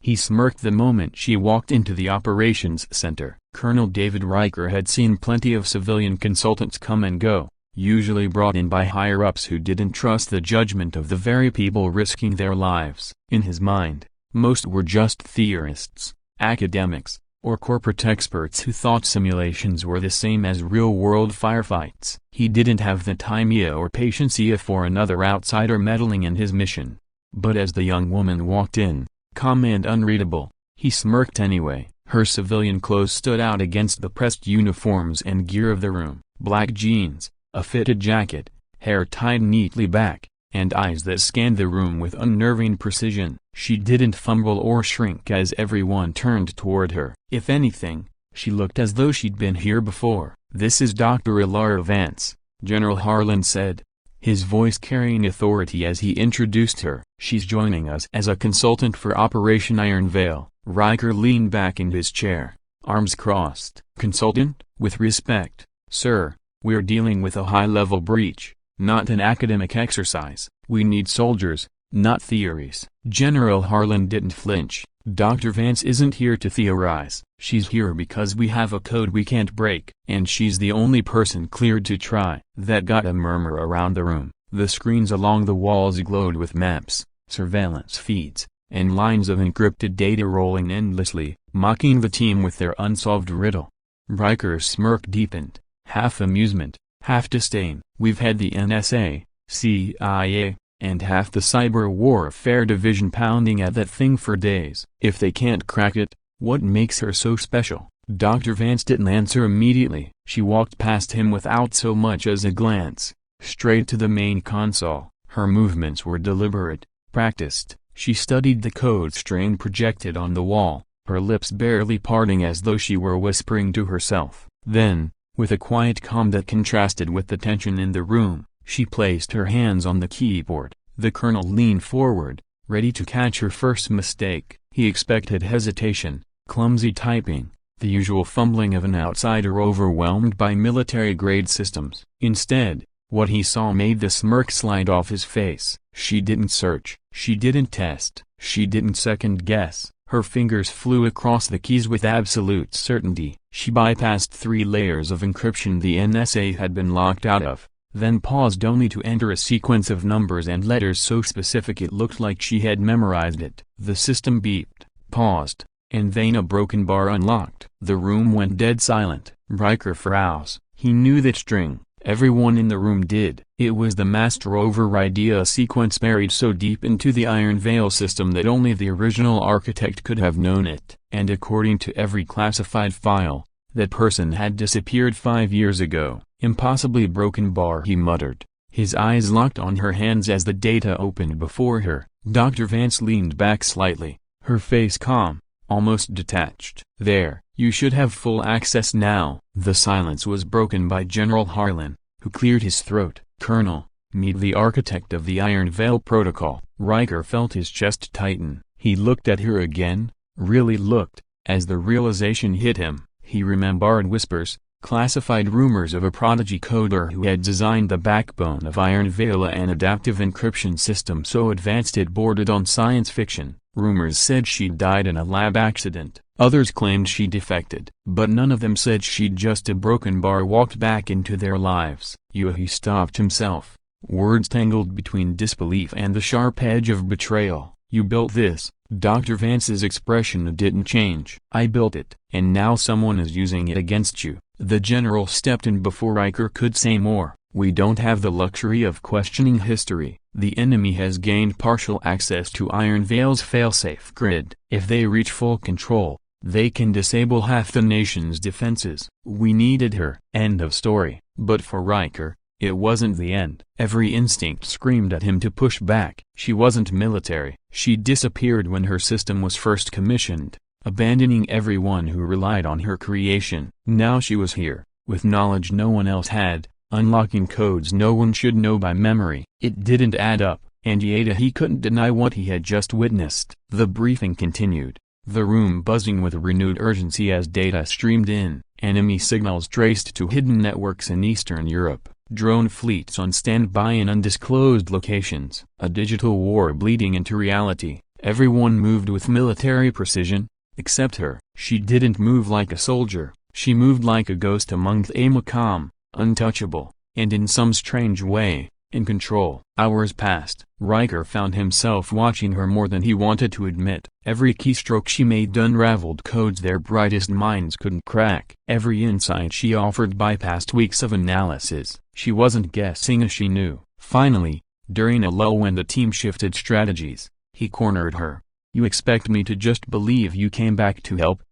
He smirked the moment she walked into the operations center. Colonel David Riker had seen plenty of civilian consultants come and go, usually brought in by higher-ups who didn't trust the judgment of the very people risking their lives. In his mind, most were just theorists, academics, or corporate experts who thought simulations were the same as real-world firefights. He didn't have the time or patience for another outsider meddling in his mission. But as the young woman walked in, calm and unreadable, he smirked anyway. Her civilian clothes stood out against the pressed uniforms and gear of the room. Black jeans, a fitted jacket, hair tied neatly back, and eyes that scanned the room with unnerving precision. She didn't fumble or shrink as everyone turned toward her. If anything, she looked as though she'd been here before. "This is Dr. Ilara Vance," General Harlan said, his voice carrying authority as he introduced her. "She's joining us as a consultant for Operation Iron Veil." Riker leaned back in his chair, arms crossed. "Consultant? With respect, sir, we're dealing with a high-level breach, not an academic exercise. We need soldiers, not theories." General Harlan didn't flinch. "Dr. Vance isn't here to theorize. She's here because we have a code we can't break. And she's the only person cleared to try." That got a murmur around the room. The screens along the walls glowed with maps, surveillance feeds, and lines of encrypted data rolling endlessly, mocking the team with their unsolved riddle. Riker's smirk deepened, half amusement, half disdain. "We've had the NSA, CIA, and half the Cyber Warfare Division pounding at that thing for days. If they can't crack it, what makes her so special?" Dr. Vance didn't answer immediately. She walked past him without so much as a glance, straight to the main console. Her movements were deliberate, practiced. She studied the code strain projected on the wall, her lips barely parting as though she were whispering to herself. Then, with a quiet calm that contrasted with the tension in the room, she placed her hands on the keyboard. The colonel leaned forward, ready to catch her first mistake. He expected hesitation, clumsy typing, the usual fumbling of an outsider overwhelmed by military-grade systems. Instead, what he saw made the smirk slide off his face. She didn't search, she didn't test, she didn't second-guess. Her fingers flew across the keys with absolute certainty. She bypassed 3 layers of encryption the NSA had been locked out of, then paused only to enter a sequence of numbers and letters so specific it looked like she had memorized it. The system beeped, paused, and then a broken bar unlocked. The room went dead silent. Riker froze. He knew that string. Everyone in the room did. It was the master override a sequence buried so deep into the Iron Veil system that only the original architect could have known it. And according to every classified file, that person had disappeared 5 years ago. "Impossibly broken bar," he muttered. His eyes locked on her hands as the data opened before her. Dr. Vance leaned back slightly, her face calm, almost detached. "There, you should have full access now." The silence was broken by General Harlan, who cleared his throat. "Colonel, meet the architect of the Iron Veil Protocol." Riker felt his chest tighten. He looked at her again, really looked, as the realization hit him. He remembered whispers, classified rumors of a prodigy coder who had designed the backbone of Iron Veil, an adaptive encryption system so advanced it bordered on science fiction. Rumors said she'd died in a lab accident. Others claimed she defected. But none of them said she'd just a broken bar walked back into their lives. He stopped himself, words tangled between disbelief and the sharp edge of betrayal. "You built this?" Dr. Vance's expression didn't change. "I built it, and now someone is using it against you." The general stepped in before Riker could say more. "We don't have the luxury of questioning history. The enemy has gained partial access to Iron Veil's failsafe grid. If they reach full control, they can disable half the nation's defenses. We needed her." End of story. But for Riker, it wasn't the end. Every instinct screamed at him to push back. She wasn't military. She disappeared when her system was first commissioned, abandoning everyone who relied on her creation. Now she was here, with knowledge no one else had, unlocking codes no one should know by memory. It didn't add up, and yet he couldn't deny what he had just witnessed. The briefing continued, the room buzzing with renewed urgency as data streamed in, enemy signals traced to hidden networks in Eastern Europe, drone fleets on standby in undisclosed locations, a digital war bleeding into reality. Everyone moved with military precision, except her. She didn't move like a soldier, she moved like a ghost amongst a calm, untouchable, and in some strange way, in control. Hours passed. Riker found himself watching her more than he wanted to admit. Every keystroke she made unraveled codes their brightest minds couldn't crack. Every insight she offered bypassed weeks of analysis. She wasn't guessing as she knew. Finally, during a lull when the team shifted strategies, he cornered her. "You expect me to just believe you came back to help?"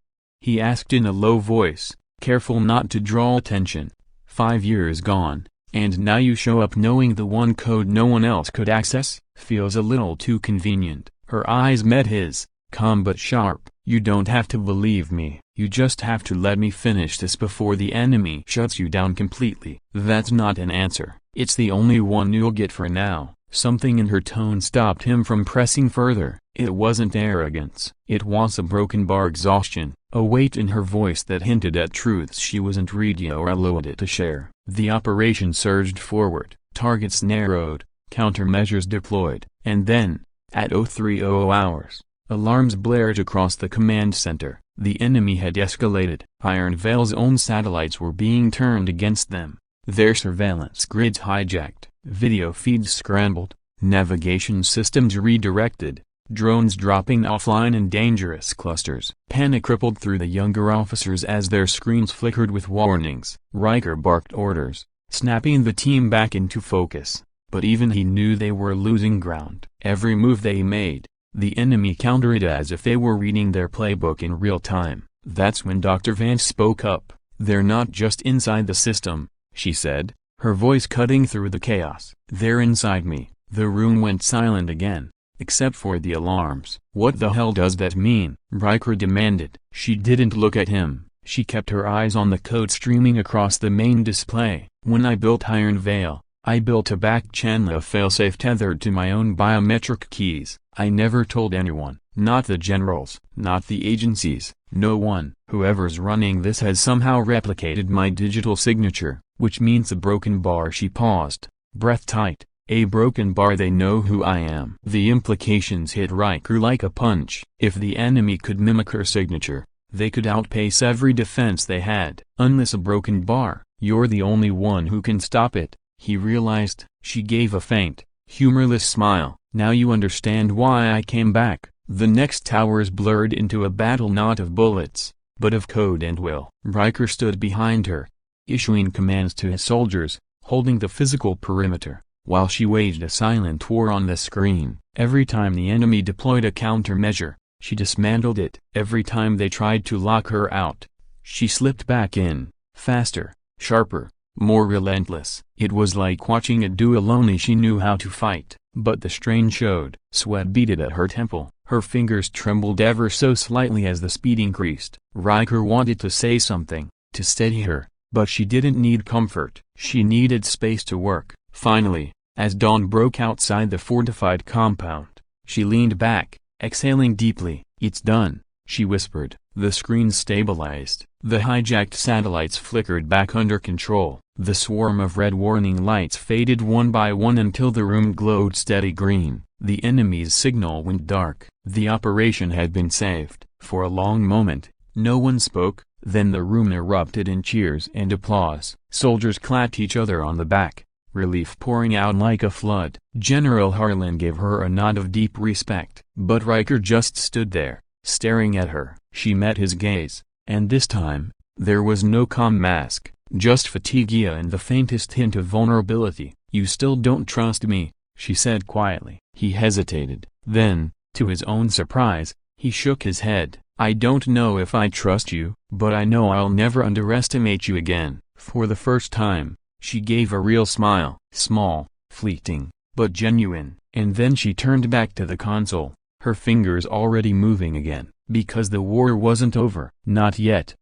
he asked in a low voice, careful not to draw attention. 5 years gone, and now you show up knowing the one code no one else could access? Feels a little too convenient. Her eyes met his, calm but sharp. "You don't have to believe me. You just have to let me finish this before the enemy shuts you down completely." That's not an answer. It's the only one you'll get for now. Something in her tone stopped him from pressing further. It wasn't arrogance. It was a broken bar exhaustion, a weight in her voice that hinted at truths she wasn't ready or allowed to share. The operation surged forward, targets narrowed, countermeasures deployed, and then, at 0300 hours, alarms blared across the command center. The enemy had escalated. Iron Vale's own satellites were being turned against them, their surveillance grids hijacked, video feeds scrambled, navigation systems redirected, drones dropping offline in dangerous clusters. Panic rippled through the younger officers as their screens flickered with warnings. Riker barked orders, snapping the team back into focus, but even he knew they were losing ground. Every move they made, the enemy countered as if they were reading their playbook in real time. That's when Dr. Vance spoke up. "They're not just inside the system," she said, her voice cutting through the chaos. "They're inside me." The room went silent again, except for the alarms. "What the hell does that mean?" Riker demanded. She didn't look at him. She kept her eyes on the code streaming across the main display. "When I built Iron Vale, I built a back-channel of failsafe tethered to my own biometric keys. I never told anyone, not the generals, not the agencies, no one. Whoever's running this has somehow replicated my digital signature, which means a broken bar." She paused, breath tight. "A broken bar. They know who I am." The implications hit Riker like a punch. If the enemy could mimic her signature, they could outpace every defense they had. "Unless a broken bar, you're the only one who can stop it," he realized. She gave a faint, humorless smile. "Now you understand why I came back." The next hours blurred into a battle not of bullets, but of code and will. Riker stood behind her, issuing commands to his soldiers, holding the physical perimeter, while she waged a silent war on the screen. Every time the enemy deployed a countermeasure, she dismantled it. Every time they tried to lock her out, she slipped back in, faster, sharper, more relentless. It was like watching a duel, only she knew how to fight. But the strain showed. Sweat beaded at her temple. Her fingers trembled ever so slightly as the speed increased. Riker wanted to say something, to steady her, but she didn't need comfort. She needed space to work. Finally, as dawn broke outside the fortified compound, she leaned back, exhaling deeply. "It's done," she whispered. The screen stabilized. The hijacked satellites flickered back under control. The swarm of red warning lights faded one by one until the room glowed steady green. The enemy's signal went dark. The operation had been saved. For a long moment, no one spoke, then the room erupted in cheers and applause. Soldiers clapped each other on the back, relief pouring out like a flood. General Harlan gave her a nod of deep respect. But Riker just stood there, staring at her. She met his gaze, and this time, there was no calm mask, just fatigue and the faintest hint of vulnerability. "You still don't trust me," she said quietly. He hesitated. Then, to his own surprise, he shook his head. "I don't know if I trust you, but I know I'll never underestimate you again." For the first time, she gave a real smile. Small, fleeting, but genuine. And then she turned back to the console, her fingers already moving again. Because the war wasn't over. Not yet.